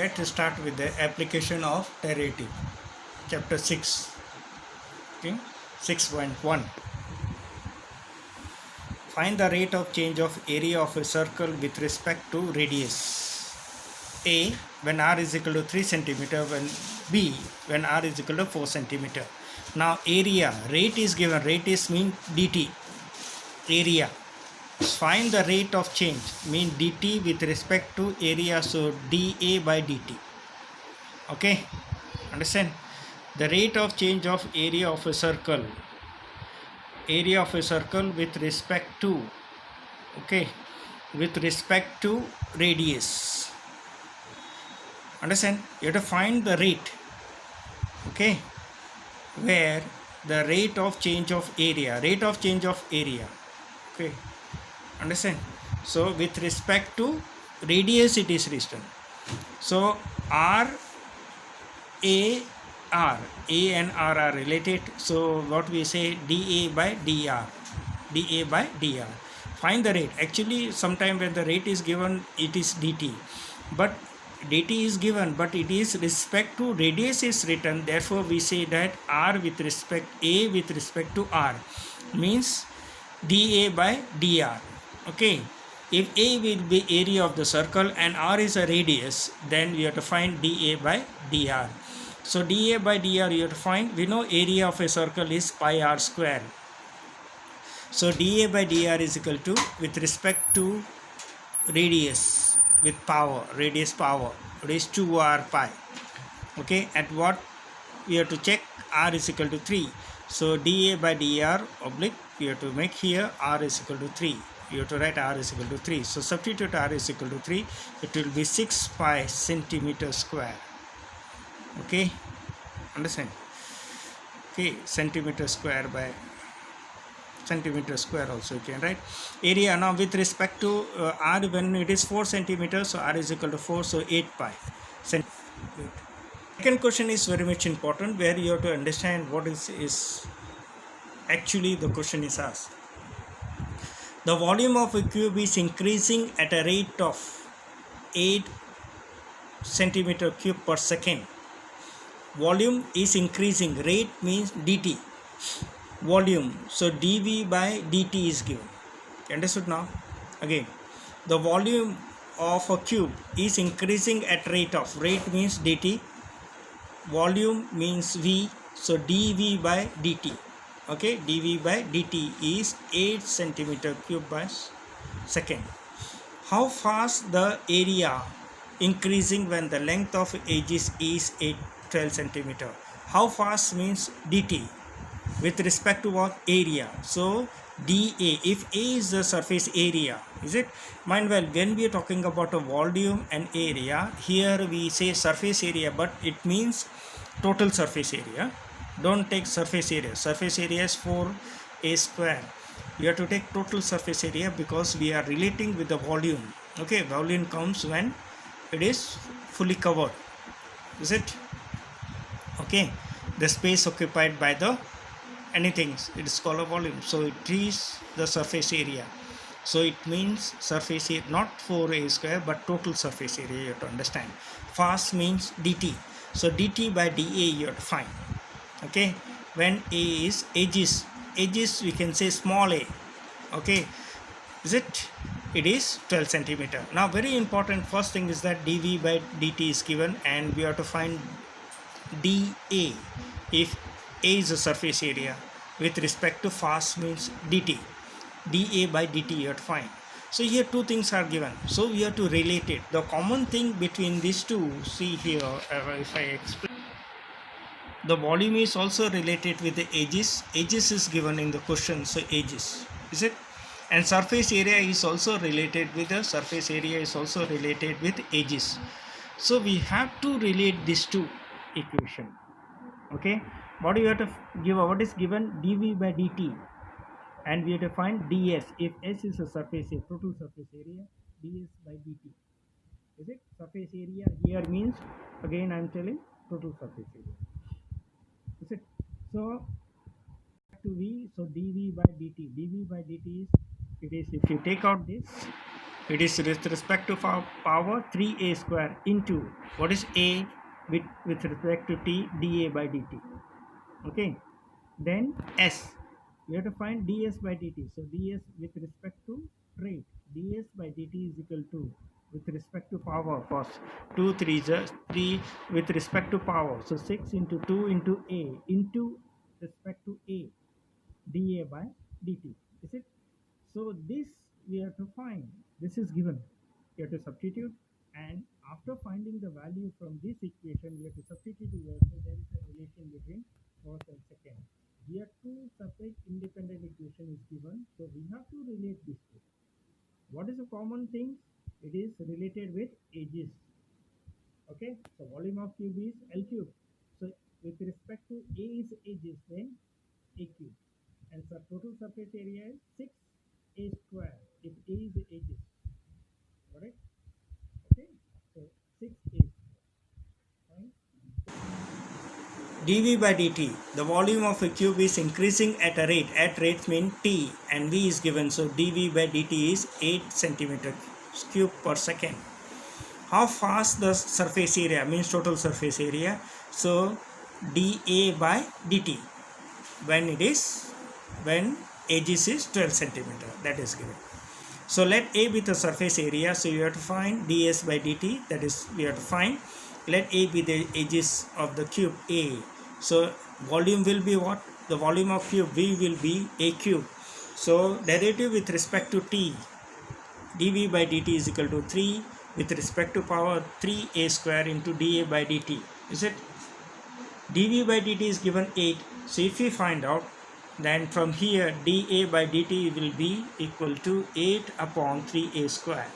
let's start with the application of derivative. Chapter 6. Okay, 6.1. Find the rate of change of area of a circle with respect to radius. A when r is equal to 3 centimeter, when B when r is equal to 4 centimeter. Now area, rate is given, rate is mean dt, area. Find the rate of change, mean dt with respect to area, so dA by dt. Okay, understand? The rate of change of area of a circle with respect to, okay, with respect to radius. Understand? You have to find the rate, okay, where the rate of change of area, okay, understand? So with respect to radius it is written. So A and R are related, so what we say, dA by dr. Find the rate. Actually sometime when the rate is given it is dt, but dt is given but it is respect to radius is written, therefore we say that A with respect to r means dA by dr. Okay, if A will be area of the circle and r is a radius, then we have to find dA by dr. So dA by dr you have to find, we know area of a circle is pi r square. So dA by dr is equal to, with respect to radius with power, radius power, it is 2r pi. Okay, at what we have to check, r is equal to 3. So dA by dr oblique, we have to make here r is equal to 3. You have to write r is equal to 3. So substitute r is equal to 3. It will be 6 pi centimeter square. Okay, understand? Okay, centimeter square by centimeter square also you can write. Area now with respect to r, when it is 4 centimeters, so r is equal to 4, so 8 pi centimeter. Second question is very much important, where you have to understand what is actually the question is asked. The volume of a cube is increasing at a rate of 8 centimeter cube per second. Volume is increasing, rate means dt, volume, so dV by dt is given. Understood now? Again, the volume of a cube is increasing at rate of, rate means dt, volume means V, so dV by dt. Okay, dV by dt is 8 centimeter cube by second. How fast the area increasing when the length of edges is 12 centimeter? How fast means dt with respect to what? Area. So dA, if A is the surface area, is it? Mind well, when we are talking about a volume and area, here we say surface area, but it means total surface area. Don't take surface area. Surface area is 4a square. You have to take total surface area because we are relating with the volume. Okay, volume comes when it is fully covered, is it? Okay, the space occupied by the anything, it is called a volume, so it is the surface area. So it means surface area, not 4a square but total surface area, you have to understand. Fast means dt, so dt by dA you have to find. Okay, when A is edges we can say small a. Okay, is it? It is 12 centimeter. Now very important, first thing is that dV by dt is given and we have to find dA. If A is the surface area, with respect to fast means dt, dA by dt you have to find. So here two things are given, so we have to relate it. The common thing between these two, see here, if I explain, the volume is also related with the edges is given in the question, so edges, is it? And surface area is also related with the edges. So we have to relate these two equation. Okay, what do you have to give? What is given? dV by dt, and we have to find ds. If S is a surface area, total surface area, ds by dt, is it? Surface area here means, again I am telling, total surface area, is it? So to V, so dV by dt is, it is, if you take out this, It is with respect to power 3a square into what is a with respect to t, dA by dt. Okay, then s, we have to find ds by dt. So ds with respect to rate, ds by dt is equal to, with respect to power, first 2 3 is 3 with respect to power, so 6 into 2 into a into respect to a, dA by dt, is it? So this we have to find, this is given, you have to substitute, and after finding the value from this equation we have to substitute here. So there is a relation between first and second. Here two separate independent equation is given, so we have to relate these two. What is a common thing? It is related with edges. Okay, so volume of cube is L cube. So with respect to A is edges, then A cube, and so total surface area is 6A square if A is the edges. Correct? Okay, so 6A square. dV by dt, the volume of a cube is increasing at a rate. At rate means t, and v is given, so dV by dt is 8 centimeter cube per second. How fast the surface area means total surface area, so dA by dt when edges is 12 centimeter, that is given. So let A be the surface area, so you have to find ds by dt, that is we have to find. Let A be the edges of the cube A, so volume will be what? The volume of cube V will be A cube. So derivative with respect to t, dV by dt is equal to 3 with respect to power 3a square into dA by dt, is it? dV by dt is given 8, so if we find out, then from here dA by dt will be equal to 8 upon 3a square.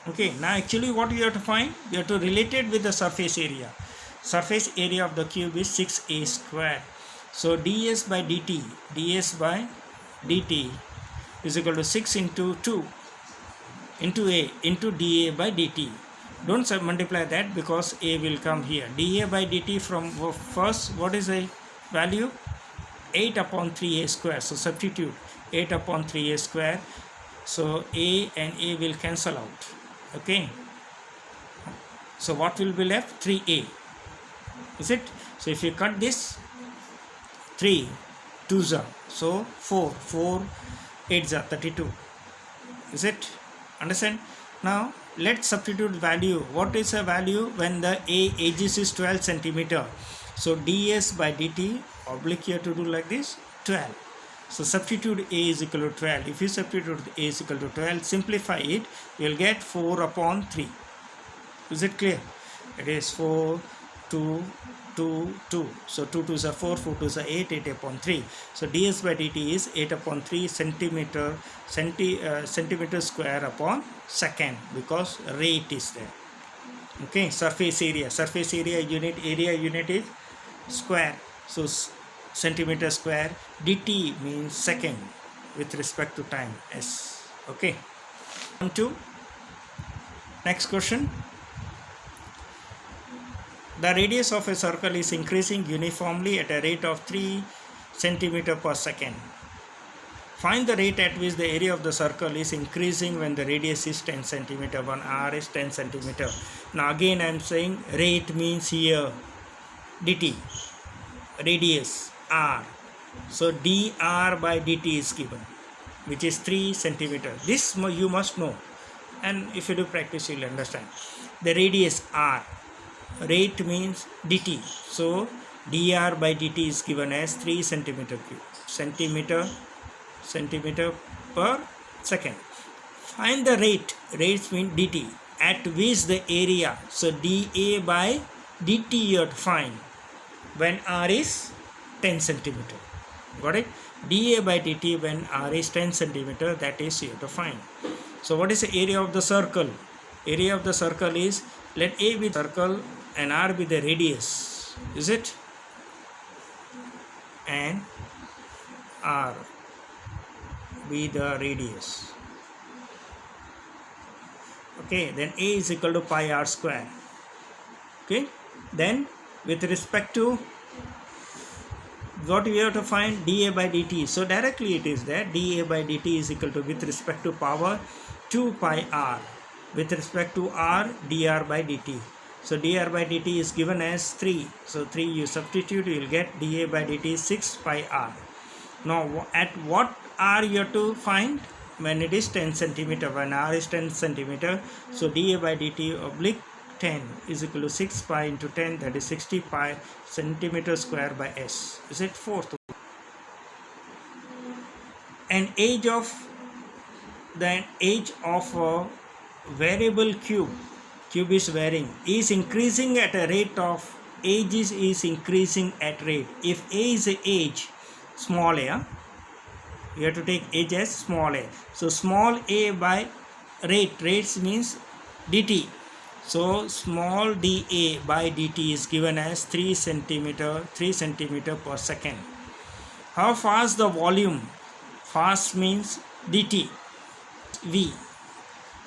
Okay, now actually what you have to find? You have to relate it with the surface area. Surface area of the cube is 6a square. So ds by dt is equal to 6 into 2 into a into dA by dt. Don't multiply that because a will come here. dA by dt from first, what is the value? 8 upon 3a square. So substitute 8 upon 3a square. So a and a will cancel out. Okay. So what will be left? 3a. Is it? So if you cut this, 3 2s are, so 4 8s are 32. Is it? Understand? Now let's substitute value. What is a value when the A edges is 12 centimeter? So ds by dt, oblique you have to do like this, 12. So substitute A is equal to 12. If you substitute A is equal to 12, simplify it, you will get 4 upon 3. Is it clear? It is 4 2 2 2. So 2 2s are 4, 4 2s are 8, 8 upon 3. So ds by dt is 8 upon 3 centimeter square upon second, because rate is there. Okay, surface area unit, area unit is square, so centimeter square. dt means second with respect to time, s. Okay, on to next question. The radius of a circle is increasing uniformly at a rate of 3 centimeter per second. Find the rate at which the area of the circle is increasing when the radius is 10 centimeter, when r is 10 centimeter. Now again I am saying rate means here dt, radius r. So dr by dt is given, which is 3 centimeter. This you must know, and if you do practice you will understand. The radius r, rate means dt, so dr by dt is given as 3 centimeter cube, centimeter per second. Find the rate, rates mean dt, at which the area, so dA by dt you have to find when r is 10 centimeter. Got it? dA by dt when r is 10 centimeter, that is you have to find. So what is the area of the circle? Area of the circle is, let A be the circle and r be the radius, is it? And r be the radius. Okay, then A is equal to pi r square. Okay, then with respect to what we have to find, dA by dt. So directly it is there, dA by dt is equal to, with respect to power 2 pi r. With respect to r, dr by dt. So dr by dt is given as 3. So 3 you substitute, you will get dA by dt is 6 pi r. Now at what r you have to find? When it is 10 centimeter, when r is 10 centimeter, so dA by dt oblique 10 is equal to 6 pi into 10, that is 60 pi centimeter square by s. Is it fourth? An age of the age of a variable cube is varying, is increasing at a rate of ages is increasing at rate. If a is a age, small a, you have to take age as small a. So small a by rates means dt. So small dA by dt is given as 3 centimeter per second. How fast the volume? Fast means dt, v.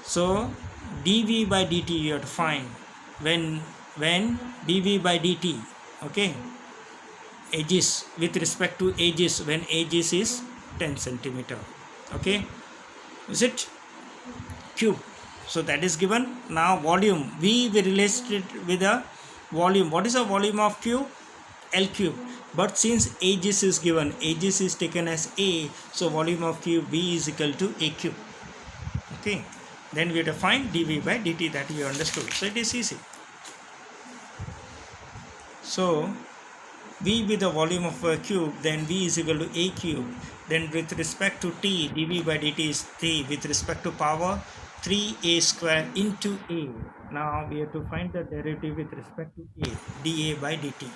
So dv by dt you have to find when dv by dt, okay, ages, with respect to ages, when ages is 10 centimeter, okay, is it cube? So that is given. Now volume, v we relate it with a volume. What is the volume of cube? L cube. But since ages is given, ages is taken as a, so volume of cube v is equal to a cube. Okay, then we have to find dv by dt, that you understood. So it is easy. So v with the volume of a cube, then v is equal to a cube. Then with respect to t, dv by dt is t. With respect to power, 3a square into a. Now we have to find the derivative with respect to a, dA by dt.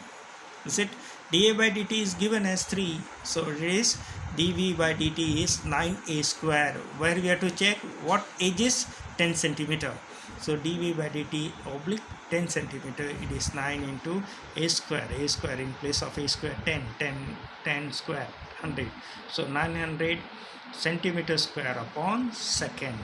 Is it? dA by dt is given as 3. So it is dv by dt is 9a square. Where we have to check what age is 10 centimeter. So dv by dt oblique 10 centimeter, it is 9 into a square. A square in place of a square 10 square 100. So 900 centimeter square upon second.